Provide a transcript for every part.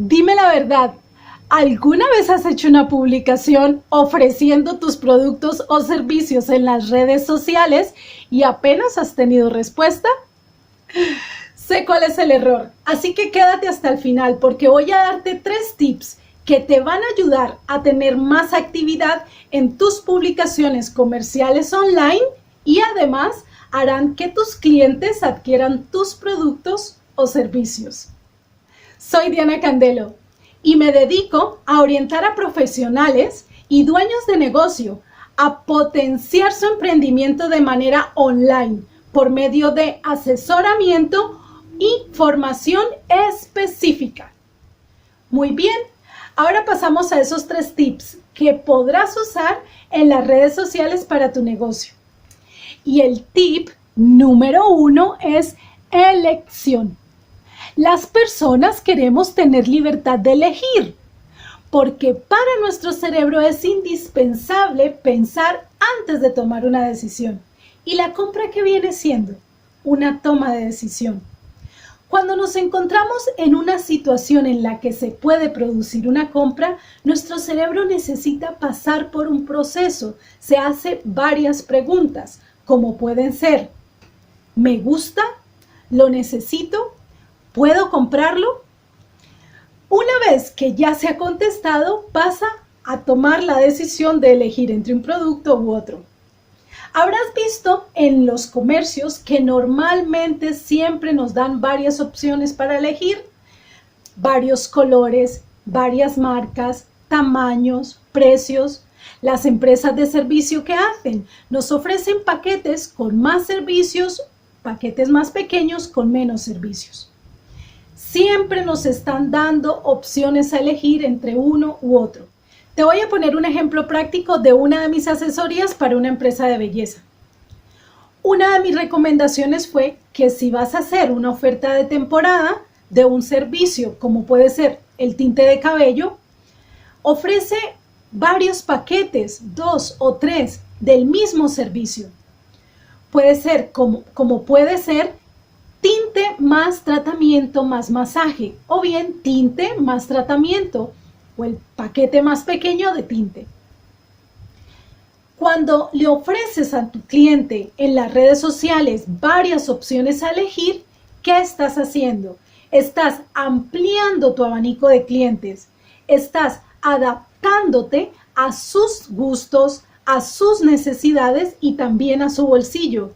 Dime la verdad, ¿alguna vez has hecho una publicación ofreciendo tus productos o servicios en las redes sociales y apenas has tenido respuesta? Sé cuál es el error, así que quédate hasta el final porque voy a darte 3 tips que te van a ayudar a tener más actividad en tus publicaciones comerciales online y además harán que tus clientes adquieran tus productos o servicios. Soy Diana Candelo y me dedico a orientar a profesionales y dueños de negocio a potenciar su emprendimiento de manera online por medio de asesoramiento y formación específica. Muy bien, ahora pasamos a esos 3 tips que podrás usar en las redes sociales para tu negocio. Y el tip número 1 es elección. Las personas queremos tener libertad de elegir, porque para nuestro cerebro es indispensable pensar antes de tomar una decisión. ¿Y la compra qué viene siendo? Una toma de decisión. Cuando nos encontramos en una situación en la que se puede producir una compra, nuestro cerebro necesita pasar por un proceso. Se hace varias preguntas, como pueden ser: ¿me gusta? ¿Lo necesito? ¿Puedo comprarlo? Una vez que ya se ha contestado, pasa a tomar la decisión de elegir entre un producto u otro. Habrás visto en los comercios que normalmente siempre nos dan varias opciones para elegir, varios colores, varias marcas, tamaños, precios. Las empresas de servicio, ¿qué hacen? Nos ofrecen paquetes con más servicios, paquetes más pequeños con menos servicios. Siempre nos están dando opciones a elegir entre uno u otro. Te voy a poner un ejemplo práctico de una de mis asesorías para una empresa de belleza. Una de mis recomendaciones fue que si vas a hacer una oferta de temporada de un servicio, como puede ser el tinte de cabello, ofrece varios paquetes, 2 o 3 del mismo servicio. Puede ser como puede ser tinte más tratamiento más masaje, o bien tinte más tratamiento, o el paquete más pequeño de tinte. Cuando le ofreces a tu cliente en las redes sociales varias opciones a elegir, ¿qué estás haciendo? Estás ampliando tu abanico de clientes, estás adaptándote a sus gustos, a sus necesidades y también a su bolsillo.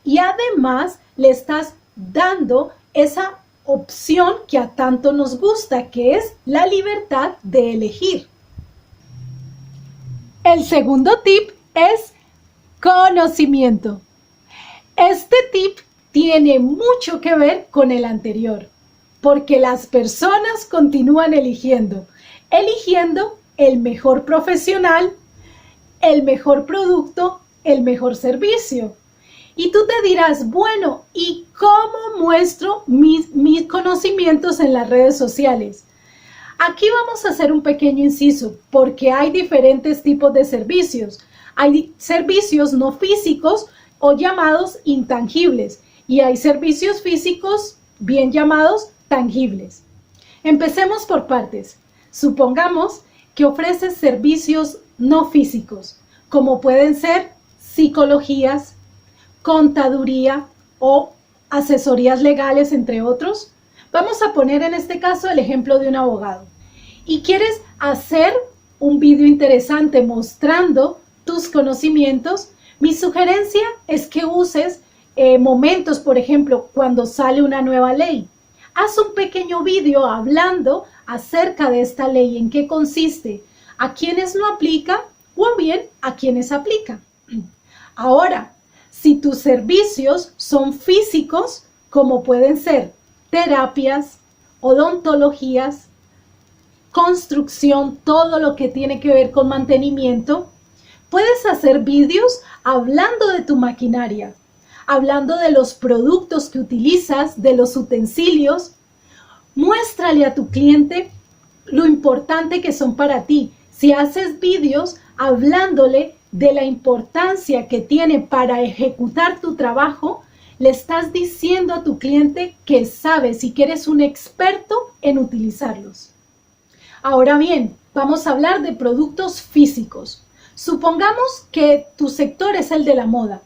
Y además le estás dando esa opción que a tanto nos gusta, que es la libertad de elegir. El segundo tip es conocimiento. Este tip tiene mucho que ver con el anterior, porque las personas continúan eligiendo el mejor profesional, el mejor producto, el mejor servicio. Y tú te dirás, bueno, ¿y cómo muestro mis conocimientos en las redes sociales? Aquí vamos a hacer un pequeño inciso, porque hay diferentes tipos de servicios. Hay servicios no físicos o llamados intangibles, y hay servicios físicos bien llamados tangibles. Empecemos por partes. Supongamos que ofreces servicios no físicos, como pueden ser psicologías, contaduría o asesorías legales, entre otros. Vamos a poner en este caso el ejemplo de un abogado. Y quieres hacer un video interesante mostrando tus conocimientos. Mi sugerencia es que uses momentos, por ejemplo, cuando sale una nueva ley. Haz un pequeño video hablando acerca de esta ley, en qué consiste, a quienes no aplica o bien a quienes aplica. Ahora, si tus servicios son físicos, como pueden ser terapias, odontologías, construcción, todo lo que tiene que ver con mantenimiento, puedes hacer vídeos hablando de tu maquinaria, hablando de los productos que utilizas, de los utensilios. Muéstrale a tu cliente lo importante que son para ti. Si haces vídeos hablándole de la importancia que tiene para ejecutar tu trabajo, le estás diciendo a tu cliente que sabes y que eres un experto en utilizarlos. Ahora bien, vamos a hablar de productos físicos. Supongamos que tu sector es el de la moda.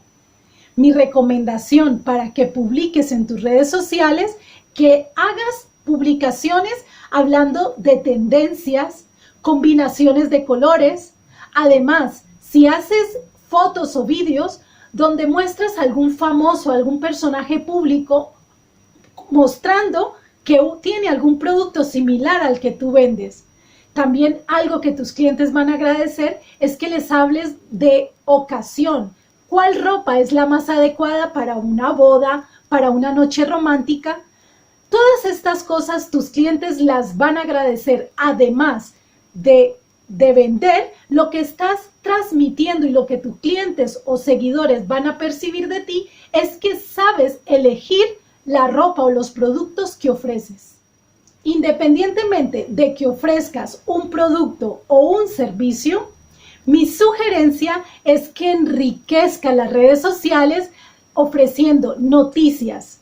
Mi recomendación para que publiques en tus redes sociales, que hagas publicaciones hablando de tendencias, combinaciones de colores. Además, si haces fotos o vídeos donde muestras a algún famoso, algún personaje público, mostrando que tiene algún producto similar al que tú vendes. También algo que tus clientes van a agradecer es que les hables de ocasión. ¿Cuál ropa es la más adecuada para una boda, para una noche romántica? Todas estas cosas tus clientes las van a agradecer, además de vender. Lo que estás transmitiendo y lo que tus clientes o seguidores van a percibir de ti es que sabes elegir la ropa o los productos que ofreces. Independientemente de que ofrezcas un producto o un servicio, mi sugerencia es que enriquezca las redes sociales ofreciendo noticias,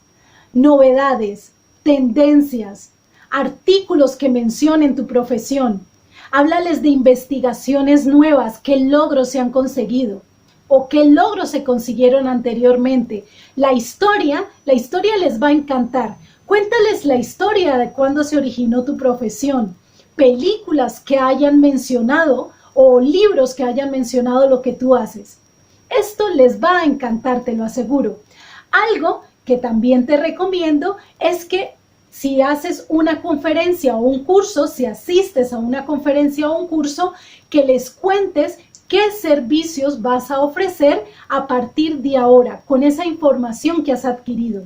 novedades, tendencias, artículos que mencionen tu profesión. Háblales de investigaciones nuevas, qué logros se han conseguido o qué logros se consiguieron anteriormente. La historia les va a encantar. Cuéntales la historia de cuándo se originó tu profesión, películas que hayan mencionado o libros que hayan mencionado lo que tú haces. Esto les va a encantar, te lo aseguro. Algo que también te recomiendo es que si haces una conferencia o un curso, si asistes a una conferencia o un curso, que les cuentes qué servicios vas a ofrecer a partir de ahora con esa información que has adquirido.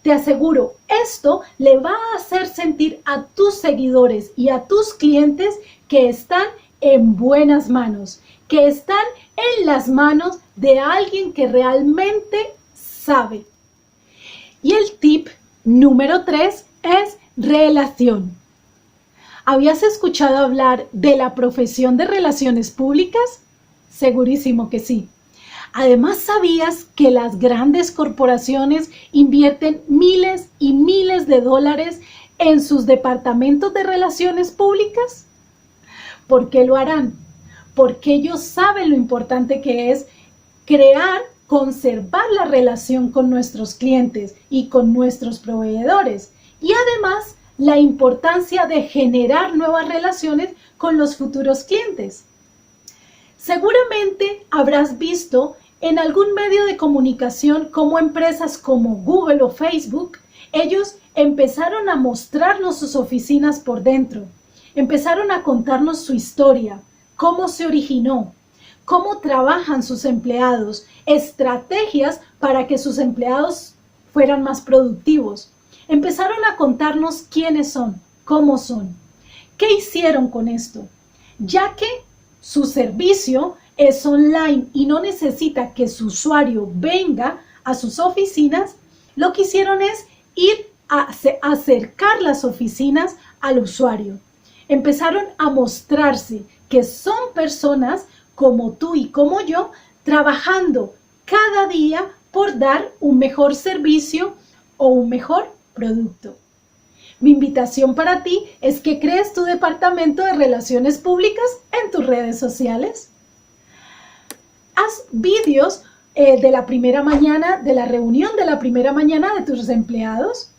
Te aseguro, esto le va a hacer sentir a tus seguidores y a tus clientes que están en buenas manos, que están en las manos de alguien que realmente sabe. Y el tip número 3 es relación. ¿Habías escuchado hablar de la profesión de relaciones públicas? Segurísimo que sí. Además, ¿sabías que las grandes corporaciones invierten miles y miles de dólares en sus departamentos de relaciones públicas? ¿Por qué lo harán? Porque ellos saben lo importante que es crear, conservar la relación con nuestros clientes y con nuestros proveedores. Y además, la importancia de generar nuevas relaciones con los futuros clientes. Seguramente habrás visto en algún medio de comunicación cómo empresas como Google o Facebook, ellos empezaron a mostrarnos sus oficinas por dentro. Empezaron a contarnos su historia, cómo se originó, cómo trabajan sus empleados, estrategias para que sus empleados fueran más productivos. Empezaron a contarnos quiénes son, cómo son, qué hicieron con esto, ya que su servicio es online y no necesita que su usuario venga a sus oficinas. Lo que hicieron es ir a acercar las oficinas al usuario. Empezaron a mostrarse que son personas como tú y como yo, trabajando cada día por dar un mejor servicio o un mejor producto. Mi invitación para ti es que crees tu departamento de relaciones públicas en tus redes sociales. Haz vídeos de la primera mañana, de la reunión de la primera mañana de tus empleados,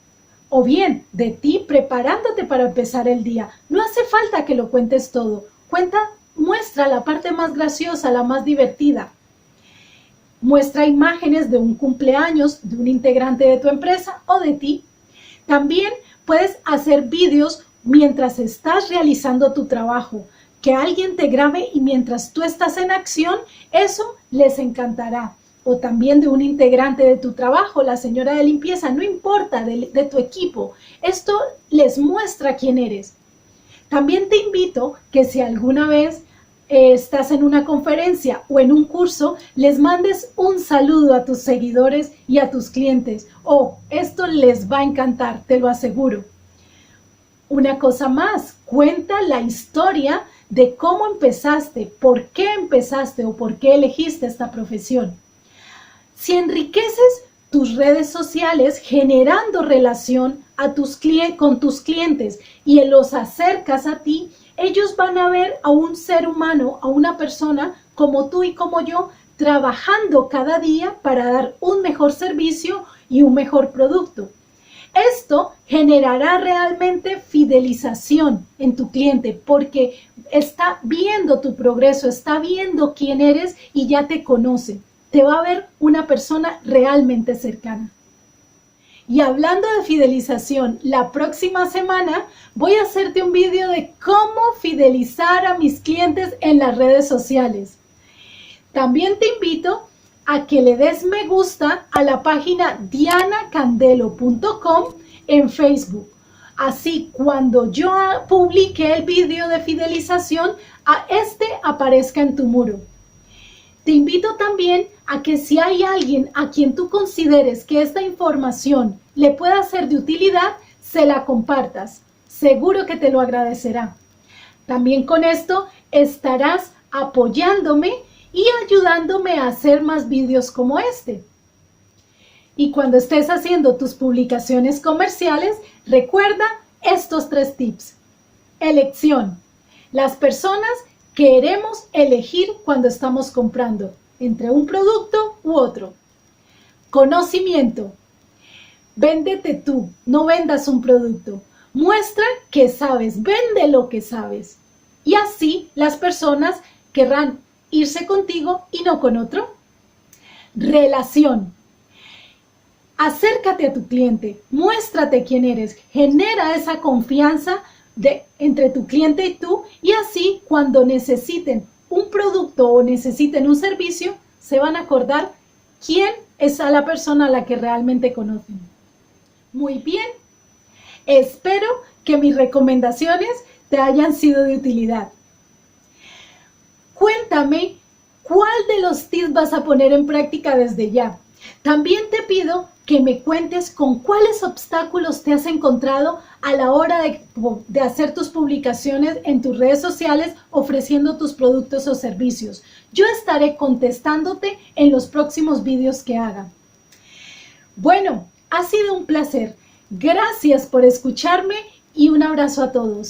o bien de ti preparándote para empezar el día. No hace falta que lo cuentes todo. Muestra la parte más graciosa, la más divertida. Muestra imágenes de un cumpleaños de un integrante de tu empresa o de ti. También puedes hacer vídeos mientras estás realizando tu trabajo, que alguien te grabe y mientras tú estás en acción, eso les encantará. O también de un integrante de tu trabajo, la señora de limpieza, no importa, de tu equipo. Esto les muestra quién eres. También te invito que si alguna vez estás en una conferencia o en un curso, les mandes un saludo a tus seguidores y a tus clientes. Esto les va a encantar, te lo aseguro. Una cosa más, cuenta la historia de cómo empezaste, por qué empezaste o por qué elegiste esta profesión. Si enriqueces tus redes sociales generando relación con tus clientes y los acercas a ti, ellos van a ver a un ser humano, a una persona como tú y como yo, trabajando cada día para dar un mejor servicio y un mejor producto. Esto generará realmente fidelización en tu cliente porque está viendo tu progreso, está viendo quién eres y ya te conoce. Te va a ver una persona realmente cercana. Y hablando de fidelización, la próxima semana voy a hacerte un vídeo de cómo fidelizar a mis clientes en las redes sociales. También te invito a que le des me gusta a la página dianacandelo.com en Facebook. Así, cuando yo publique el vídeo de fidelización, este aparezca en tu muro. Te invito también a que si hay alguien a quien tú consideres que esta información le pueda ser de utilidad, se la compartas. Seguro que te lo agradecerá. También con esto estarás apoyándome y ayudándome a hacer más vídeos como este. Y cuando estés haciendo tus publicaciones comerciales, recuerda estos 3 tips. Elección. Las personas queremos elegir cuando estamos comprando entre un producto u otro. Conocimiento. Véndete tú, no vendas un producto. Muestra que sabes, vende lo que sabes. Y así las personas querrán irse contigo y no con otro. Relación. Acércate a tu cliente, muéstrate quién eres, genera esa confianza entre tu cliente y tú, y así cuando necesiten un producto o necesiten un servicio, se van a acordar quién es a la persona a la que realmente conocen. Muy bien, espero que mis recomendaciones te hayan sido de utilidad. Cuéntame cuál de los tips vas a poner en práctica desde ya. También te pido que me cuentes con cuáles obstáculos te has encontrado a la hora de hacer tus publicaciones en tus redes sociales ofreciendo tus productos o servicios. Yo estaré contestándote en los próximos vídeos que haga. Bueno, ha sido un placer. Gracias por escucharme y un abrazo a todos.